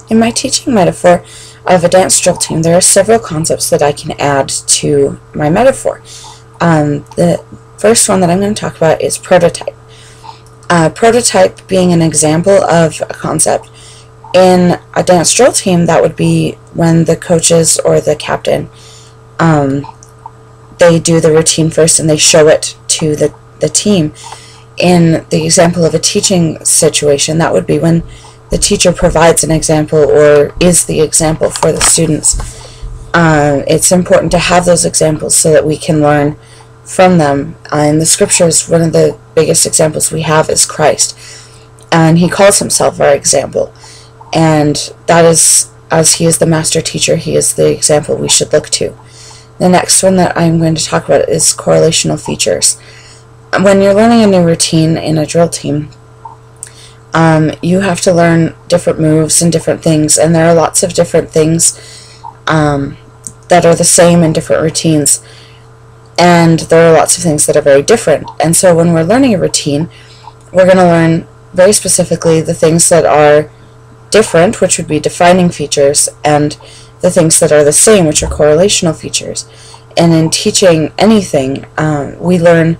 In my teaching metaphor of a dance drill team, there are several concepts that I can add to my metaphor. The first one that I'm going to talk about is prototype. Prototype being an example of a concept. In a dance drill team, that would be when the coaches or the captain, they do the routine first and they show it to the team. In the example of a teaching situation, that would be when the teacher provides an example or is the example for the students. It's important to have those examples so that we can learn from them. In the scriptures, one of the biggest examples we have is Christ, and he calls himself our example, and that is, as he is the master teacher, he is the example we should look to. The next one that I'm going to talk about is correlational features. When you're learning a new routine in a drill team, you have to learn different moves and different things, and there are lots of different things that are the same in different routines, and there are lots of things that are very different. And so when we're learning a routine, we're going to learn very specifically the things that are different, which would be defining features, and the things that are the same, which are correlational features. And in teaching anything, we learn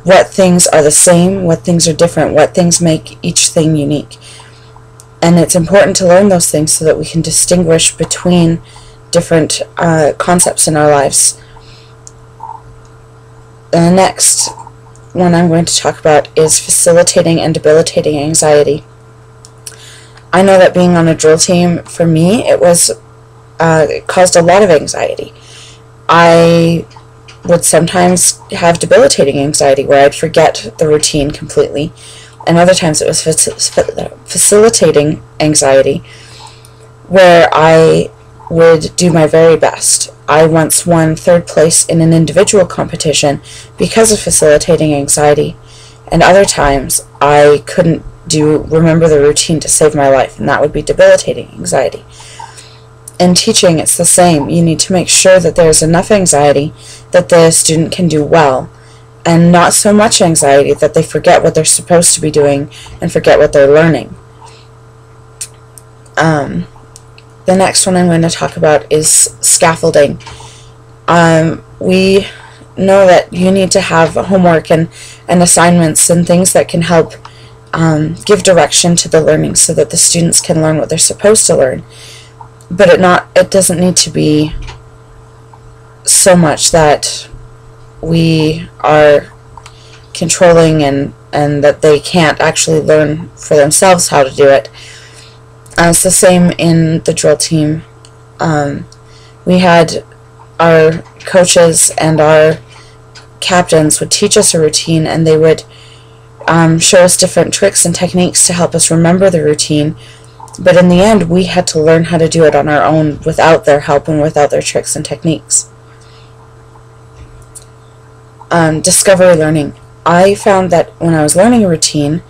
what things are the same, what things are different, what things make each thing unique. And it's important to learn those things so that we can distinguish between different concepts in our lives. The next one I'm going to talk about is facilitating and debilitating anxiety. I know that being on a drill team, for me, it caused a lot of anxiety. I would sometimes have debilitating anxiety where I'd forget the routine completely, and other times it was facilitating anxiety where I would do my very best. I once won 3rd place in an individual competition because of facilitating anxiety, and other times I couldn't remember the routine to save my life, and that would be debilitating anxiety. In teaching, it's the same. You need to make sure that there's enough anxiety that the student can do well, and not so much anxiety that they forget what they're supposed to be doing and forget what they're learning. The next one I'm going to talk about is scaffolding. We know that you need to have homework and assignments and things that can help give direction to the learning so that the students can learn what they're supposed to learn. But it doesn't need to be so much that we are controlling and that they can't actually learn for themselves how to do it. It's the same in the drill team. We had our coaches and our captains would teach us a routine, and they would show us different tricks and techniques to help us remember the routine. But in the end, we had to learn how to do it on our own without their help and without their tricks and techniques. Discovery learning. I found that when I was learning a routine,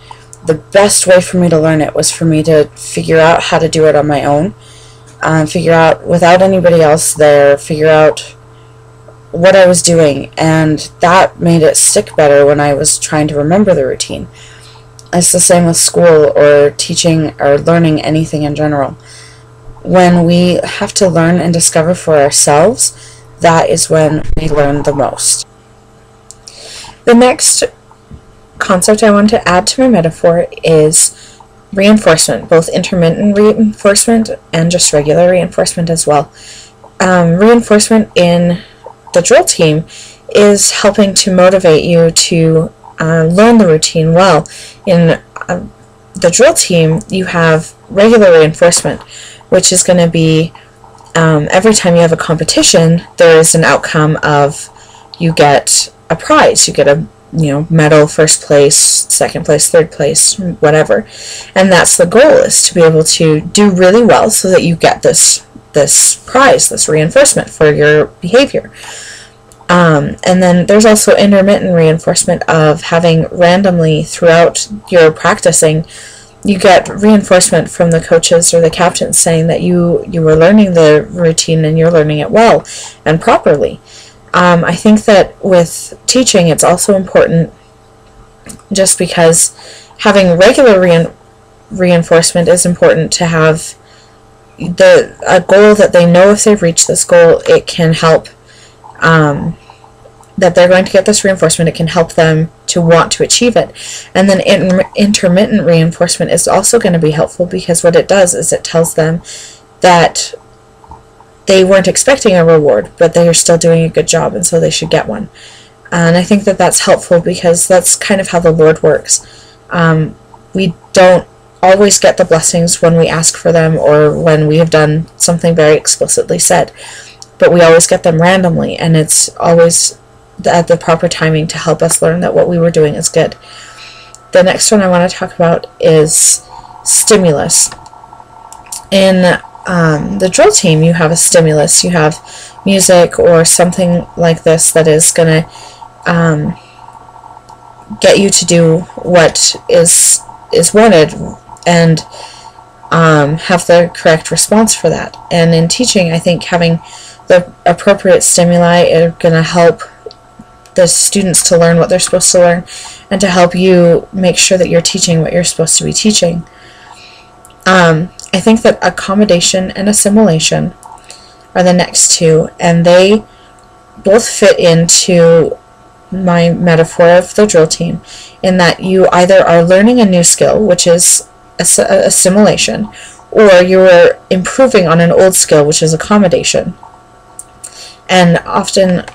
the best way for me to learn it was for me to figure out how to do it on my own, figure out without anybody else there, figure out what I was doing, and that made it stick better when I was trying to remember the routine. It's the same with school or teaching or learning anything in general. When we have to learn and discover for ourselves, that is when we learn the most. The next concept I want to add to my metaphor is reinforcement, both intermittent reinforcement and just regular reinforcement as well. Reinforcement in the drill team is helping to motivate you to learn the routine well. In the drill team, you have regular reinforcement, which is going to be every time you have a competition, there is an outcome of you get a prize. You get a medal, 1st place, 2nd place, 3rd place, whatever. And that's the goal, is to be able to do really well so that you get this prize, this reinforcement for your behavior. And then there's also intermittent reinforcement of having randomly throughout your practicing, you get reinforcement from the coaches or the captains saying that you were learning the routine and you're learning it well and properly. I think that with teaching, it's also important just because having regular reinforcement is important to have a goal that they know if they've reached this goal, it can help, that they're going to get this reinforcement, it can help them to want to achieve it. And then intermittent reinforcement is also going to be helpful, because what it does is it tells them that they weren't expecting a reward, but they are still doing a good job, and so they should get one. And I think that that's helpful, because that's kind of how the Lord works. We don't always get the blessings when we ask for them, or when we have done something very explicitly said, but we always get them randomly, and it's always at the proper timing to help us learn that what we were doing is good. The next one I want to talk about is stimulus. In the drill team, you have a stimulus. You have music or something like this that is going to get you to do what is wanted, and have the correct response for that. And in teaching, I think having the appropriate stimuli are going to help the students to learn what they're supposed to learn, and to help you make sure that you're teaching what you're supposed to be teaching. I think that accommodation and assimilation are the next two, and they both fit into my metaphor of the drill team, in that you either are learning a new skill, which is assimilation, or you are improving on an old skill, which is accommodation. And often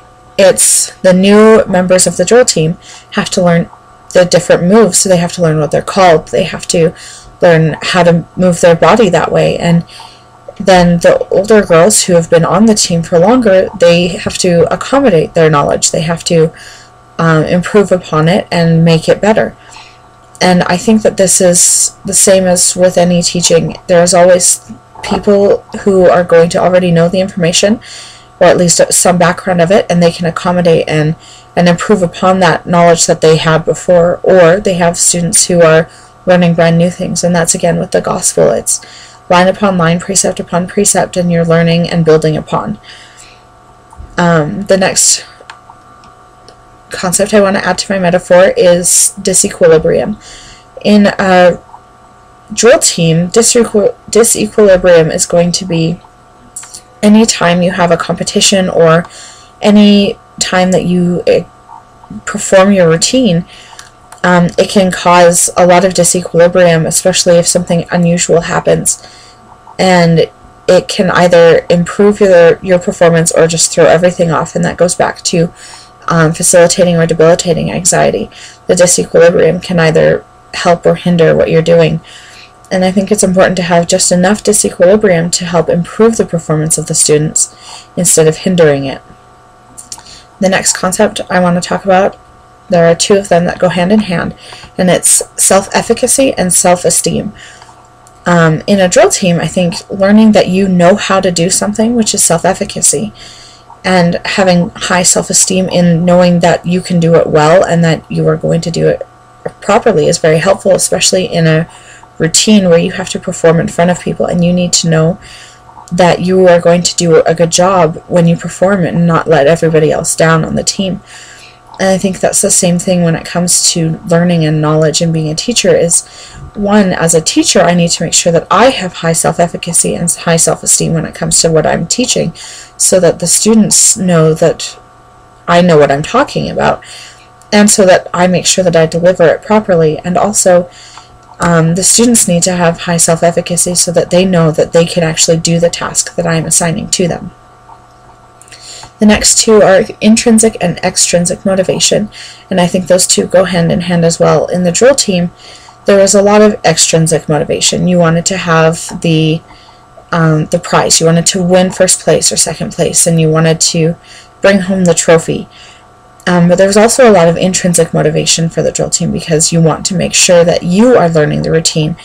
it's the new members of the drill team have to learn the different moves, so they have to learn what they're called, they have to learn how to move their body that way. And then the older girls who have been on the team for longer, they have to accommodate their knowledge, they have to improve upon it and make it better. And I think that this is the same as with any teaching. There's always people who are going to already know the information, or at least some background of it, and they can accommodate and improve upon that knowledge that they had before. Or they have students who are learning brand new things, and that's again with the gospel. It's line upon line, precept upon precept, and you're learning and building upon. The next concept I want to add to my metaphor is disequilibrium. In a drill team, disequilibrium is going to be any time you have a competition, or any time that you perform your routine. It can cause a lot of disequilibrium, especially if something unusual happens, and it can either improve your performance or just throw everything off, and that goes back to facilitating or debilitating anxiety. The disequilibrium can either help or hinder what you're doing. And I think it's important to have just enough disequilibrium to help improve the performance of the students instead of hindering it. The next concept I want to talk about, there are two of them that go hand in hand, and it's self-efficacy and self-esteem. In a drill team, I think learning that you know how to do something, which is self-efficacy, and having high self-esteem in knowing that you can do it well and that you are going to do it properly is very helpful, especially in a routine where you have to perform in front of people, and you need to know that you are going to do a good job when you perform it and not let everybody else down on the team. And I think that's the same thing when it comes to learning and knowledge and being a teacher. Is one, as a teacher, I need to make sure that I have high self-efficacy and high self-esteem when it comes to what I'm teaching, so that the students know that I know what I'm talking about, and so that I make sure that I deliver it properly. And also, the students need to have high self-efficacy so that they know that they can actually do the task that I'm assigning to them. The next two are intrinsic and extrinsic motivation, and I think those two go hand in hand as well. In the drill team, there was a lot of extrinsic motivation. You wanted to have the prize. You wanted to win first place or second place, and you wanted to bring home the trophy. But there was also a lot of intrinsic motivation for the drill team, because you want to make sure that you are learning the routine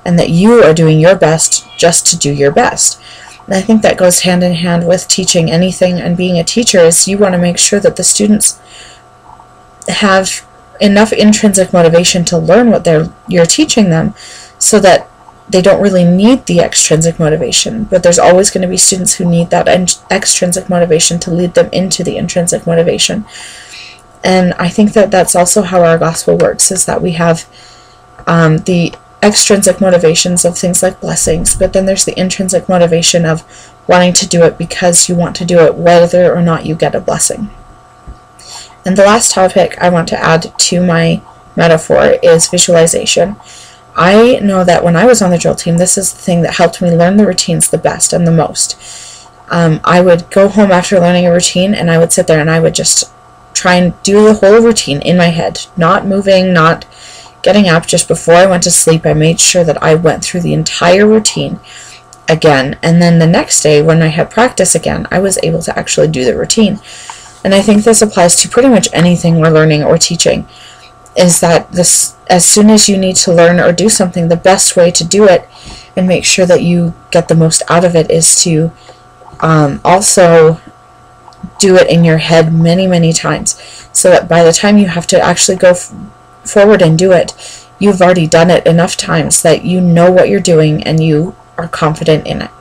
and that you are doing your best just to do your best. And I think that goes hand in hand with teaching anything and being a teacher, is you want to make sure that the students have enough intrinsic motivation to learn what you're teaching them, so that they don't really need the extrinsic motivation. But there's always going to be students who need that extrinsic motivation to lead them into the intrinsic motivation. And I think that that's also how our gospel works, is that we have the extrinsic motivations of things like blessings, but then there's the intrinsic motivation of wanting to do it because you want to do it whether or not you get a blessing. And the last topic I want to add to my metaphor is visualization. I know that when I was on the drill team, this is the thing that helped me learn the routines the best and the most. I would go home after learning a routine, and I would sit there and I would just try and do the whole routine in my head, not moving, not getting up. Just before I went to sleep, I made sure that I went through the entire routine again, and then the next day when I had practice again, I was able to actually do the routine. And I think this applies to pretty much anything we're learning or teaching, is that this, as soon as you need to learn or do something, the best way to do it and make sure that you get the most out of it is to also do it in your head many, many times, so that by the time you have to actually go forward and do it, you've already done it enough times that you know what you're doing and you are confident in it.